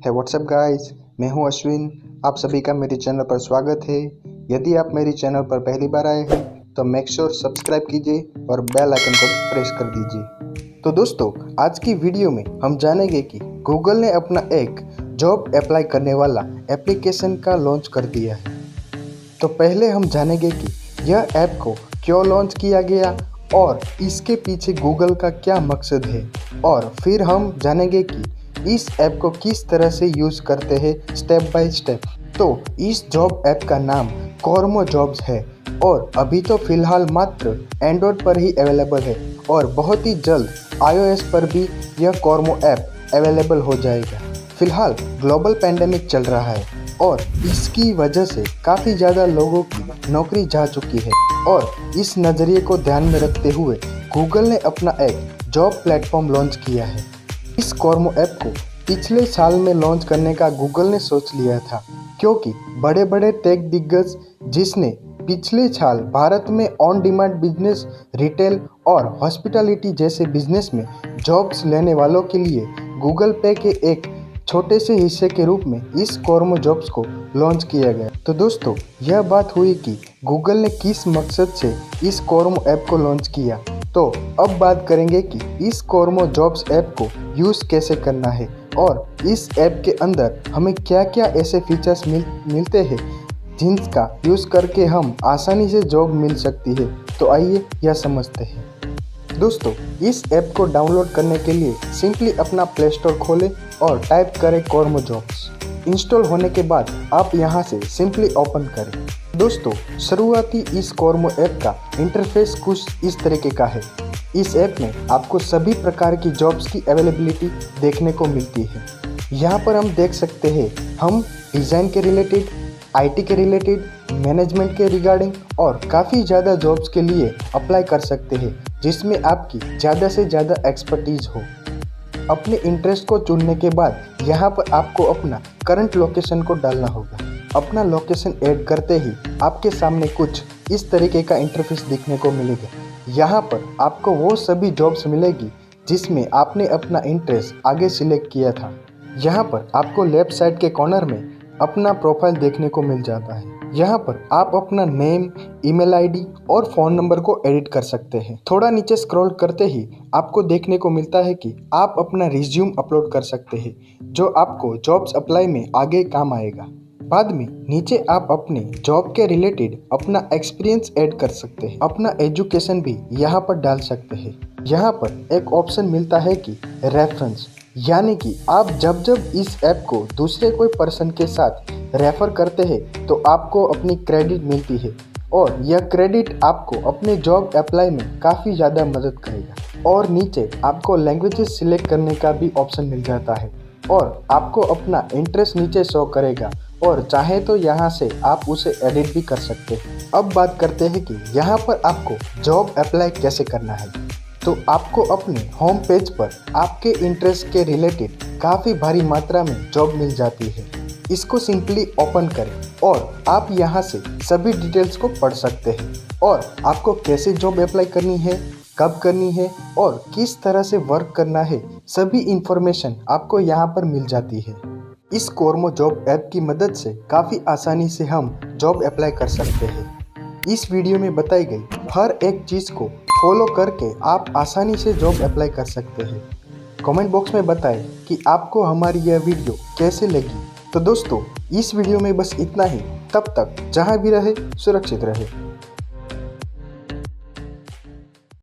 है WhatsApp guys, मैं हूं अश्विन। आप सभी का मेरे चैनल पर स्वागत है। यदि आप मेरे चैनल पर पहली बार आए हैं तो मेक श्योर सब्सक्राइब कीजिए और बेल आइकन को प्रेस कर दीजिए। तो दोस्तों, आज की वीडियो में हम जानेंगे कि गूगल ने अपना एक जॉब अप्लाई करने वाला एप्लीकेशन का लॉन्च कर दिया है। तो पहले हम जानेंगे कि यह ऐप को क्यों लॉन्च किया गया और इसके पीछे गूगल का क्या मकसद है, और फिर हम जानेंगे कि इस ऐप को किस तरह से यूज़ करते हैं स्टेप बाय स्टेप। तो इस जॉब ऐप का नाम कोरमो जॉब्स है और अभी तो फ़िलहाल मात्र एंड्रॉयड पर ही अवेलेबल है और बहुत ही जल्द iOS पर भी यह कोरमो ऐप अवेलेबल हो जाएगा। फ़िलहाल ग्लोबल पैंडेमिक चल रहा है और इसकी वजह से काफ़ी ज़्यादा लोगों की नौकरी जा चुकी है, और इस नज़रिए को ध्यान में रखते हुए गूगल ने अपना एक जॉब प्लेटफॉर्म लॉन्च किया है। इस कोरमो ऐप को पिछले साल में लॉन्च करने का गूगल ने सोच लिया था, क्योंकि बड़े बड़े टेक दिग्गज जिसने पिछले साल भारत में ऑन डिमांड बिजनेस, रिटेल और हॉस्पिटैलिटी जैसे बिजनेस में जॉब्स लेने वालों के लिए गूगल पे के एक छोटे से हिस्से के रूप में इस कोरमो जॉब्स को लॉन्च किया गया। तो दोस्तों, यह बात हुई कि गूगल ने किस मकसद से इस कोरमो ऐप को लॉन्च किया। तो अब बात करेंगे कि इस कोरमो जॉब्स ऐप को यूज़ कैसे करना है और इस ऐप के अंदर हमें क्या क्या ऐसे फीचर्स मिलते हैं जिनका यूज़ करके हम आसानी से जॉब मिल सकती है। तो आइए यह समझते हैं। दोस्तों, इस ऐप को डाउनलोड करने के लिए सिंपली अपना प्ले स्टोर खोलें और टाइप करें कोरमो जॉब्स। इंस्टॉल होने के बाद आप यहां से सिंपली ओपन करें। दोस्तों, शुरुआती इस कोरमो ऐप का इंटरफेस कुछ इस तरीके का है। इस ऐप में आपको सभी प्रकार की जॉब्स की अवेलेबिलिटी देखने को मिलती है। यहाँ पर हम देख सकते हैं हम डिज़ाइन के रिलेटेड, IT के रिलेटेड, मैनेजमेंट के रिगार्डिंग और काफ़ी ज़्यादा जॉब्स के लिए अप्लाई कर सकते हैं जिसमें आपकी ज़्यादा से ज़्यादा एक्सपर्टीज़ हो। अपने इंटरेस्ट को चुनने के बाद यहाँ पर आपको अपना करंट लोकेशन को डालना होगा। अपना लोकेशन ऐड करते ही आपके सामने कुछ इस तरीके का इंटरफेस दिखने को मिलेगा। यहाँ पर आपको वो सभी जॉब्स मिलेगी जिसमें आपने अपना इंटरेस्ट आगे सिलेक्ट किया था। यहाँ पर आपको लेफ्ट साइड के कॉर्नर में अपना प्रोफाइल देखने को मिल जाता है। यहाँ पर आप अपना नेम, ईमेल आईडी और फ़ोन नंबर को एडिट कर सकते हैं। थोड़ा नीचे स्क्रॉल करते ही आपको देखने को मिलता है कि आप अपना रिज्यूम अपलोड कर सकते हैं, जो आपको जॉब्स अप्लाई में आगे काम आएगा। बाद में नीचे आप अपने जॉब के रिलेटेड अपना एक्सपीरियंस ऐड कर सकते हैं। अपना एजुकेशन भी यहाँ पर डाल सकते हैं। यहाँ पर एक ऑप्शन मिलता है कि रेफरेंस, यानी कि आप जब जब इस ऐप को दूसरे कोई पर्सन के साथ रेफ़र करते हैं तो आपको अपनी क्रेडिट मिलती है, और यह क्रेडिट आपको अपने जॉब अप्लाई में काफ़ी ज़्यादा मदद करेगा। और नीचे आपको लैंग्वेजेस सिलेक्ट करने का भी ऑप्शन मिल जाता है, और आपको अपना इंटरेस्ट नीचे शो करेगा, और चाहे तो यहाँ से आप उसे एडिट भी कर सकते हैं। अब बात करते हैं कि यहाँ पर आपको जॉब अप्लाई कैसे करना है। तो आपको अपने होम पेज पर आपके इंटरेस्ट के रिलेटेड काफ़ी भारी मात्रा में जॉब मिल जाती है। इसको सिंपली ओपन करें और आप यहाँ से सभी डिटेल्स को पढ़ सकते हैं, और आपको कैसे जॉब अप्लाई करनी है, कब करनी है और किस तरह से वर्क करना है, सभी इंफॉर्मेशन आपको यहाँ पर मिल जाती है। इस कोरमो जॉब ऐप की मदद से काफ़ी आसानी से हम जॉब अप्लाई कर सकते हैं। इस वीडियो में बताई गई हर एक चीज़ को फॉलो करके आप आसानी से जॉब अप्लाई कर सकते हैं। कमेंट बॉक्स में बताएं कि आपको हमारी यह वीडियो कैसे लगी। तो दोस्तों, इस वीडियो में बस इतना ही। तब तक जहाँ भी रहे सुरक्षित रहे।